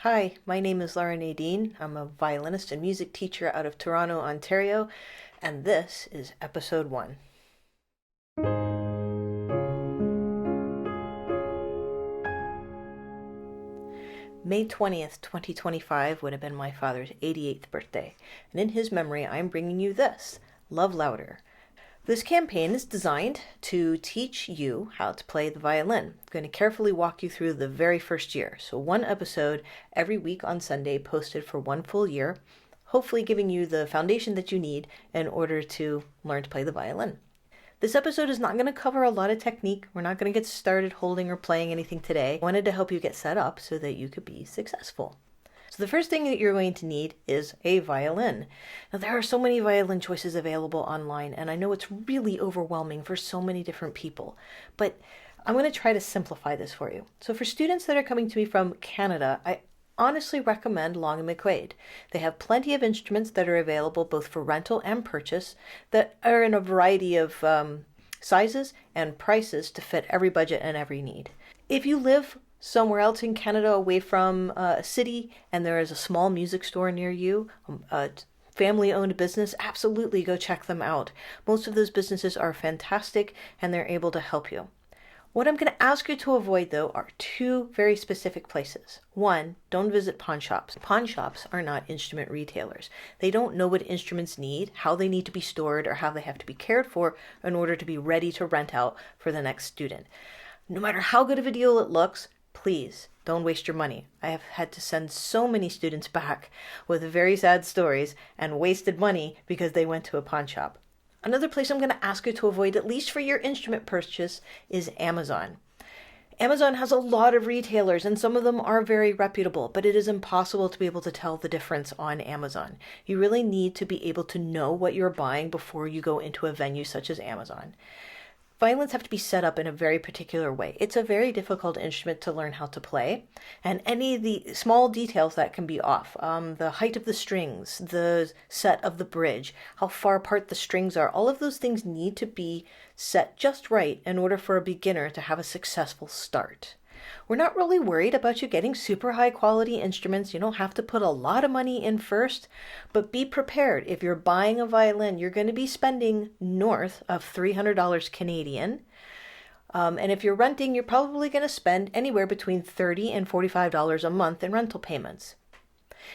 Hi, my name is Laura Nadine. I'm a violinist and music teacher out of Toronto, Ontario, and this is episode 1. May 20th, 2025 would have been my father's 88th birthday, and in his memory I'm bringing you this, Love Louder. This campaign is designed to teach you how to play the violin. I'm going to carefully walk you through the very first year. So one episode every week on Sunday posted for 1 full year, hopefully giving you the foundation that you need in order to learn to play the violin. This episode is not going to cover a lot of technique. We're not going to get started holding or playing anything today. I wanted to help you get set up so that you could be successful. So the first thing that you're going to need is a violin. Now there are so many violin choices available online, and I know it's really overwhelming for so many different people, but I'm going to try to simplify this for you. So for students that are coming to me from Canada, I honestly recommend Long & McQuaid. They have plenty of instruments that are available both for rental and purchase that are in a variety of sizes and prices to fit every budget and every need. If you live somewhere else in Canada away from a city and there is a small music store near you, a family-owned business, absolutely go check them out. Most of those businesses are fantastic and they're able to help you. What I'm going to ask you to avoid, though, are 2 very specific places. 1, don't visit pawn shops. Pawn shops are not instrument retailers. They don't know what instruments need, how they need to be stored, or how they have to be cared for in order to be ready to rent out for the next student. No matter how good of a deal it looks, please don't waste your money. I have had to send so many students back with very sad stories and wasted money because they went to a pawn shop. Another place I'm going to ask you to avoid, at least for your instrument purchase, is Amazon. Amazon has a lot of retailers and some of them are very reputable, but it is impossible to be able to tell the difference on Amazon. You really need to be able to know what you're buying before you go into a venue such as Amazon. Violins have to be set up in a very particular way. It's a very difficult instrument to learn how to play, and any of the small details that can be off, the height of the strings, the set of the bridge, how far apart the strings are, all of those things need to be set just right in order for a beginner to have a successful start. We're not really worried about you getting super high quality instruments. You don't have to put a lot of money in first, but be prepared. If you're buying a violin, you're going to be spending north of $300 Canadian. And if you're renting, you're probably going to spend anywhere between $30 and $45 a month in rental payments.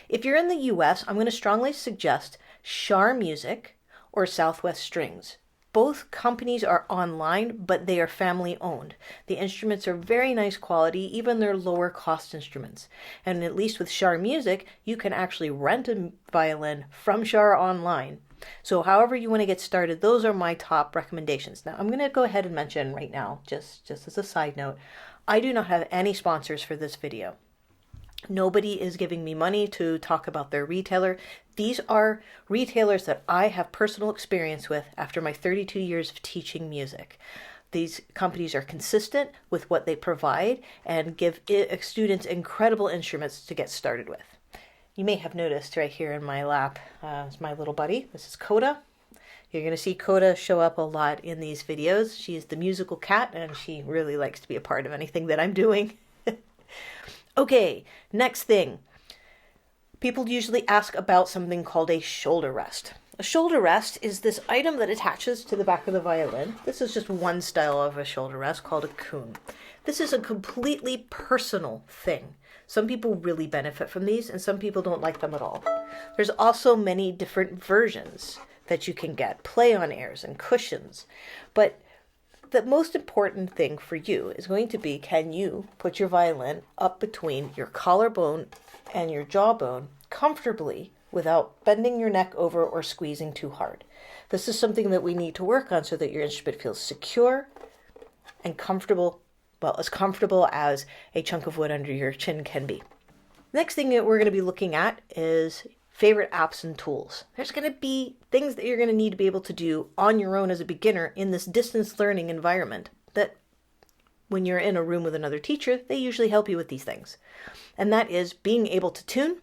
If you're in the US, I'm going to strongly suggest Shar Music or Southwest Strings. Both companies are online, but they are family owned. The instruments are very nice quality, even their lower cost instruments. And at least with Shar Music, you can actually rent a violin from Shar online. So however you want to get started, those are my top recommendations. Now I'm going to go ahead and mention right now, just as a side note, I do not have any sponsors for this video. Nobody is giving me money to talk about their retailer. These are retailers that I have personal experience with after my 32 years of teaching music. These companies are consistent with what they provide and give students incredible instruments to get started with. You may have noticed right here in my lap is my little buddy. This is Coda. You're going to see Coda show up a lot in these videos. She's the musical cat and she really likes to be a part of anything that I'm doing. Okay, next thing. People usually ask about something called a shoulder rest. A shoulder rest is this item that attaches to the back of the violin. This is just one style of a shoulder rest called a koon. This is a completely personal thing. Some people really benefit from these and some people don't like them at all. There's also many different versions that you can get, play-on airs and cushions, but the most important thing for you is going to be, can you put your violin up between your collarbone and your jawbone comfortably without bending your neck over or squeezing too hard? This is something that we need to work on so that your instrument feels secure and comfortable, well, as comfortable as a chunk of wood under your chin can be. Next thing that we're going to be looking at is favorite apps and tools. There's going to be things that you're going to need to be able to do on your own as a beginner in this distance learning environment that when you're in a room with another teacher, they usually help you with these things. And that is being able to tune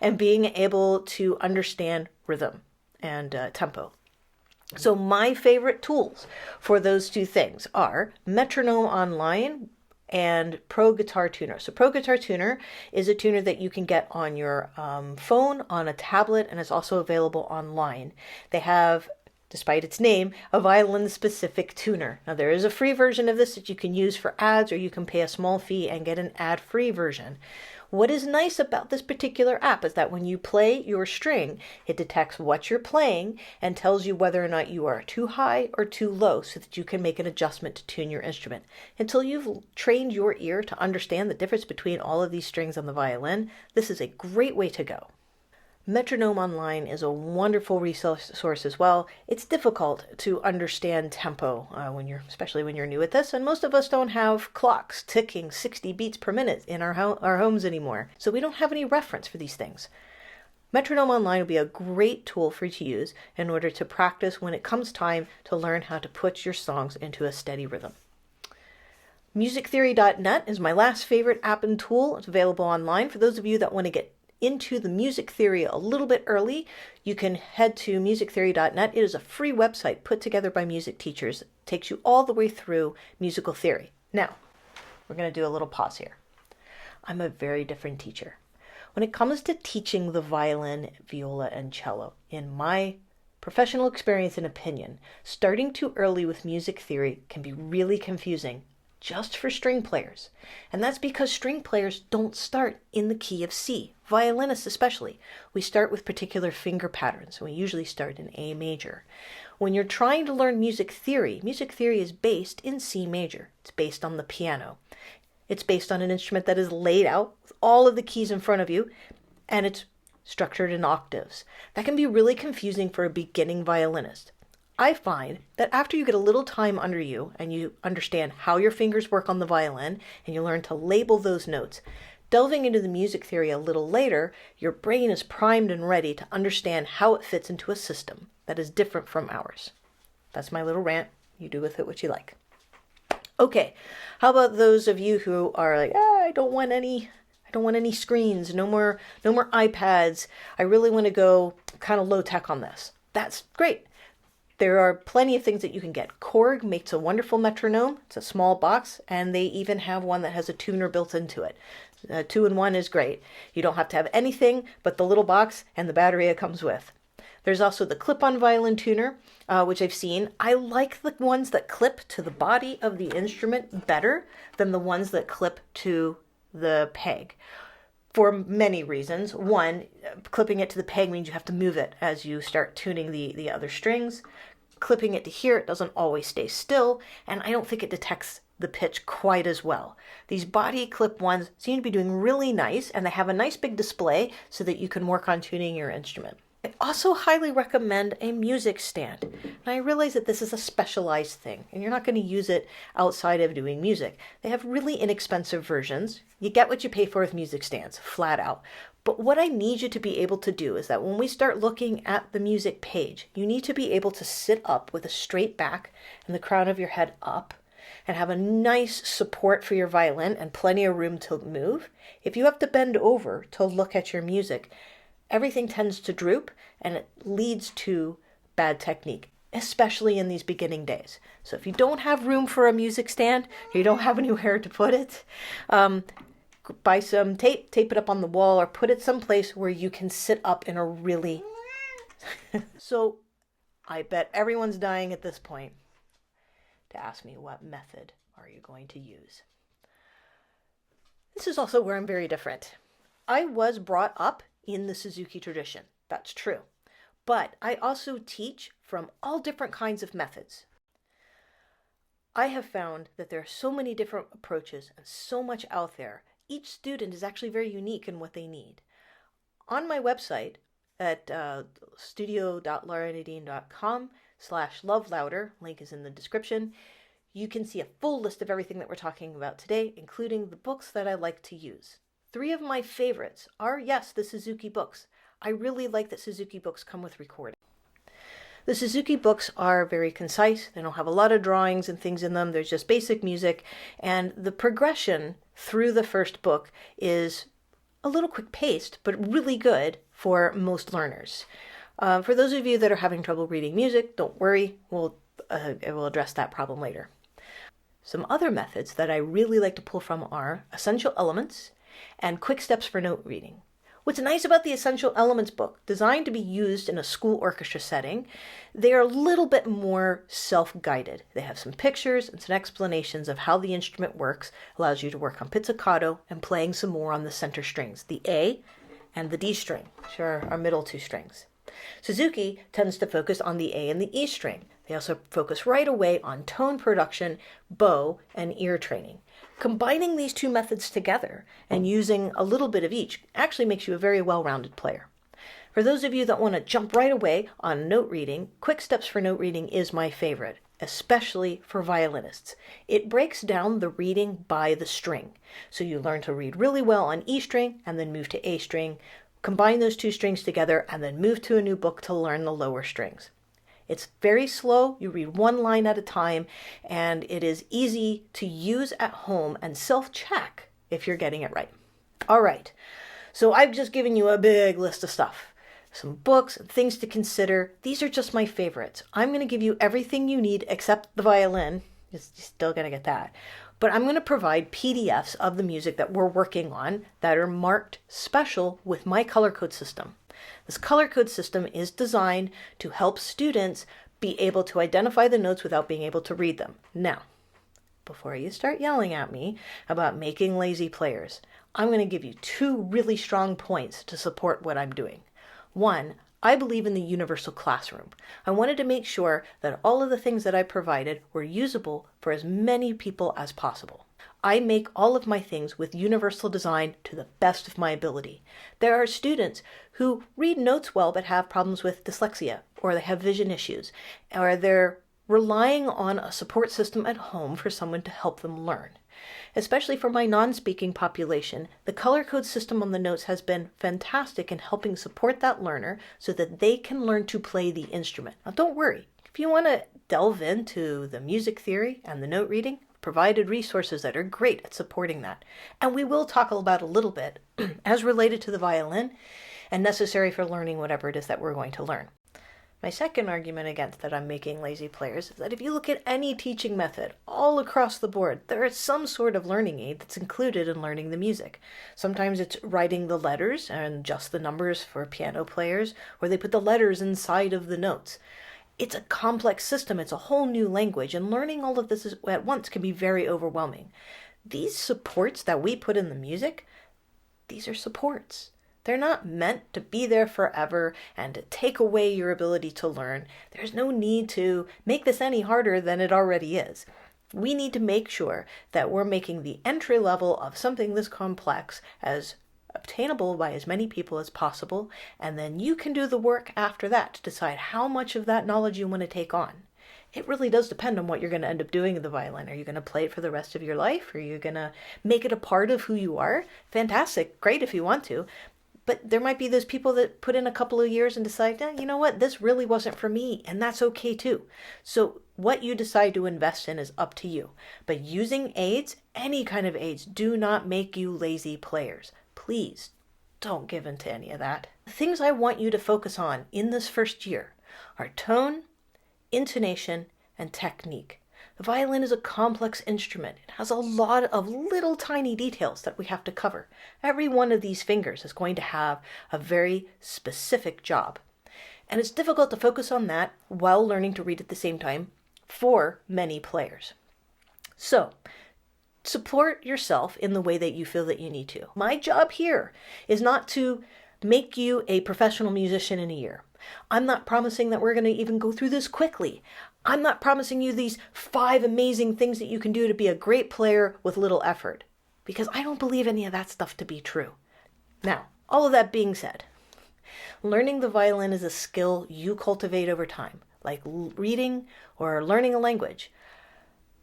and being able to understand rhythm and tempo. So my favorite tools for those 2 things are Metronome Online and Pro Guitar Tuner. So Pro Guitar Tuner is a tuner that you can get on your phone, on a tablet, and it's also available online. They have, despite its name, a violin-specific tuner. Now there is a free version of this that you can use for ads, or you can pay a small fee and get an ad-free version. What is nice about this particular app is that when you play your string, it detects what you're playing and tells you whether or not you are too high or too low so that you can make an adjustment to tune your instrument. Until you've trained your ear to understand the difference between all of these strings on the violin, this is a great way to go. Metronome Online is a wonderful resource as well. It's difficult to understand tempo especially when you're new at this, and most of us don't have clocks ticking 60 beats per minute in our homes anymore, so we don't have any reference for these things. Metronome Online will be a great tool for you to use in order to practice when it comes time to learn how to put your songs into a steady rhythm. Musictheory.net is my last favorite app and tool. It's available online. For those of you that want to get into the music theory a little bit early, you can head to musictheory.net. It is a free website put together by music teachers. It takes you all the way through musical theory. Now, we're going to do a little pause here. I'm a very different teacher. When it comes to teaching the violin, viola, and cello, in my professional experience and opinion, starting too early with music theory can be really confusing just for string players. And that's because string players don't start in the key of C. Violinists especially. We start with particular finger patterns. We usually start in A major. When you're trying to learn music theory is based in C major. It's based on the piano. It's based on an instrument that is laid out with all of the keys in front of you, and it's structured in octaves. That can be really confusing for a beginning violinist. I find that after you get a little time under you and you understand how your fingers work on the violin and you learn to label those notes, delving into the music theory a little later, your brain is primed and ready to understand how it fits into a system that is different from ours. That's my little rant. You do with it what you like. Okay, how about those of you who are like, I don't want any screens, no more iPads. I really want to go kind of low tech on this. That's great. There are plenty of things that you can get. Korg makes a wonderful metronome. It's a small box, and they even have one that has a tuner built into it. 2-in-1 is great. You don't have to have anything but the little box and the battery it comes with. There's also the clip-on violin tuner, which I've seen. I like the ones that clip to the body of the instrument better than the ones that clip to the peg, for many reasons. One, clipping it to the peg means you have to move it as you start tuning the other strings. Clipping it to here, it doesn't always stay still, and I don't think it detects the pitch quite as well. These body clip ones seem to be doing really nice, and they have a nice big display so that you can work on tuning your instrument. I also highly recommend a music stand. And I realize that this is a specialized thing, and you're not going to use it outside of doing music. They have really inexpensive versions. You get what you pay for with music stands, flat out. But what I need you to be able to do is that when we start looking at the music page, you need to be able to sit up with a straight back and the crown of your head up and have a nice support for your violin and plenty of room to move. If you have to bend over to look at your music, everything tends to droop and it leads to bad technique, especially in these beginning days. So if you don't have room for a music stand, or you don't have anywhere to put it, buy some tape it up on the wall, or put it someplace where you can sit up in a really... So I bet everyone's dying at this point to ask me, what method are you going to use? This is also where I'm very different. I was brought up in the Suzuki tradition. That's true. But I also teach from all different kinds of methods. I have found that there are so many different approaches and so much out there. Each student is actually very unique in what they need. On my website at studio.lauranadine.com/lovelouder, link is in the description, you can see a full list of everything that we're talking about today, including the books that I like to use. 3 of my favorites are, yes, the Suzuki books. I really like that Suzuki books come with recording. The Suzuki books are very concise. They don't have a lot of drawings and things in them. There's just basic music. And the progression through the first book is a little quick-paced, but really good for most learners. For those of you that are having trouble reading music, don't worry. We'll address that problem later. Some other methods that I really like to pull from are Essential Elements and Quick Steps for Note Reading. What's nice about the Essential Elements book, designed to be used in a school orchestra setting, they are a little bit more self-guided. They have some pictures and some explanations of how the instrument works, allows you to work on pizzicato and playing some more on the center strings, the A and the D string, which are our middle two strings. Suzuki tends to focus on the A and the E string. They also focus right away on tone production, bow, and ear training. Combining these two methods together and using a little bit of each actually makes you a very well-rounded player. For those of you that want to jump right away on note reading, Quick Steps for Note Reading is my favorite, especially for violinists. It breaks down the reading by the string. So you learn to read really well on E string and then move to A string, combine those two strings together, and then move to a new book to learn the lower strings. It's very slow, you read one line at a time, and it is easy to use at home and self-check if you're getting it right. All right, so I've just given you a big list of stuff. Some books and things to consider. These are just my favorites. I'm going to give you everything you need except the violin. You're still going to get that. But I'm going to provide PDFs of the music that we're working on that are marked special with my color code system. This color code system is designed to help students be able to identify the notes without being able to read them. Now, before you start yelling at me about making lazy players, I'm going to give you two really strong points to support what I'm doing. One, I believe in the universal classroom. I wanted to make sure that all of the things that I provided were usable for as many people as possible. I make all of my things with universal design to the best of my ability. There are students who read notes well but have problems with dyslexia, or they have vision issues, or they're relying on a support system at home for someone to help them learn. Especially for my non-speaking population, the color code system on the notes has been fantastic in helping support that learner so that they can learn to play the instrument. Now don't worry, if you want to delve into the music theory and the note reading, provided resources that are great at supporting that. And we will talk about a little bit as related to the violin and necessary for learning whatever it is that we're going to learn. My second argument against that I'm making lazy players is that if you look at any teaching method all across the board, there is some sort of learning aid that's included in learning the music. Sometimes it's writing the letters and just the numbers for piano players, or they put the letters inside of the notes. It's a complex system, it's a whole new language, and learning all of this at once can be very overwhelming. These supports that we put in the music, these are supports. They're not meant to be there forever and to take away your ability to learn. There's no need to make this any harder than it already is. We need to make sure that we're making the entry level of something this complex as obtainable by as many people as possible, and then you can do the work after that to decide how much of that knowledge you want to take on. It really does depend on what you're going to end up doing with the violin. Are you going to play it for the rest of your life? Are you going to make it a part of who you are? Fantastic, great if you want to. But there might be those people that put in a couple of years and decide, you know what, this really wasn't for me, and that's okay too. So what you decide to invest in is up to you. But using aids, any kind of aids, do not make you lazy players. Please don't give in to any of that. The things I want you to focus on in this first year are tone, intonation, and technique. The violin is a complex instrument. It has a lot of little tiny details that we have to cover. Every one of these fingers is going to have a very specific job. And it's difficult to focus on that while learning to read at the same time for many players. So, support yourself in the way that you feel that you need to. My job here is not to make you a professional musician in a year. I'm not promising that we're going to even go through this quickly. I'm not promising you these 5 amazing things that you can do to be a great player with little effort, because I don't believe any of that stuff to be true. Now, all of that being said, learning the violin is a skill you cultivate over time, like reading or learning a language.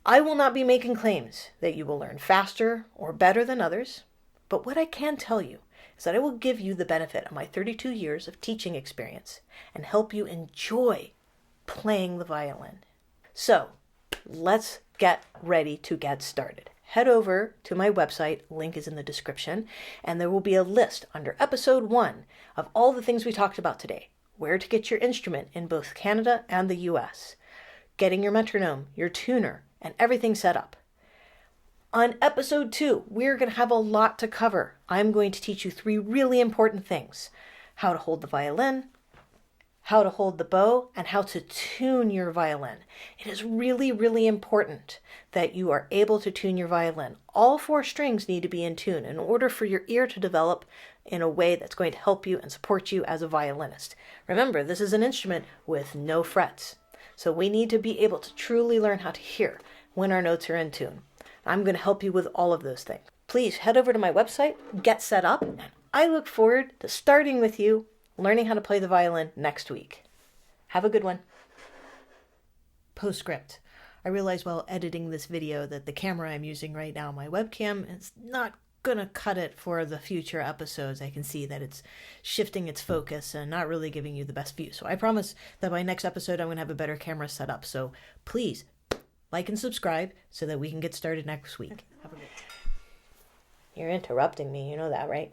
I will not be making claims that you will learn faster or better than others, but what I can tell you is that I will give you the benefit of my 32 years of teaching experience and help you enjoy playing the violin. So, let's get ready to get started. Head over to my website, link is in the description, and there will be a list under episode 1 of all the things we talked about today. Where to get your instrument in both Canada and the US, getting your metronome, your tuner, and everything set up. On episode 2, we're going to have a lot to cover. I'm going to teach you 3 really important things: how to hold the violin, how to hold the bow, and how to tune your violin. It is really, really important that you are able to tune your violin. All 4 strings need to be in tune in order for your ear to develop in a way that's going to help you and support you as a violinist. Remember, this is an instrument with no frets. So we need to be able to truly learn how to hear when our notes are in tune. I'm going to help you with all of those things. Please head over to my website, get set up, and I look forward to starting with you learning how to play the violin next week. Have a good one. Postscript. I realized while editing this video that the camera I'm using right now, my webcam, is not gonna cut it for the future episodes. I can see that it's shifting its focus and not really giving you the best view. So I promise that by next episode I'm gonna have a better camera set up. So please like and subscribe so that we can get started next week. Have a good day. You're interrupting me, you know that, right?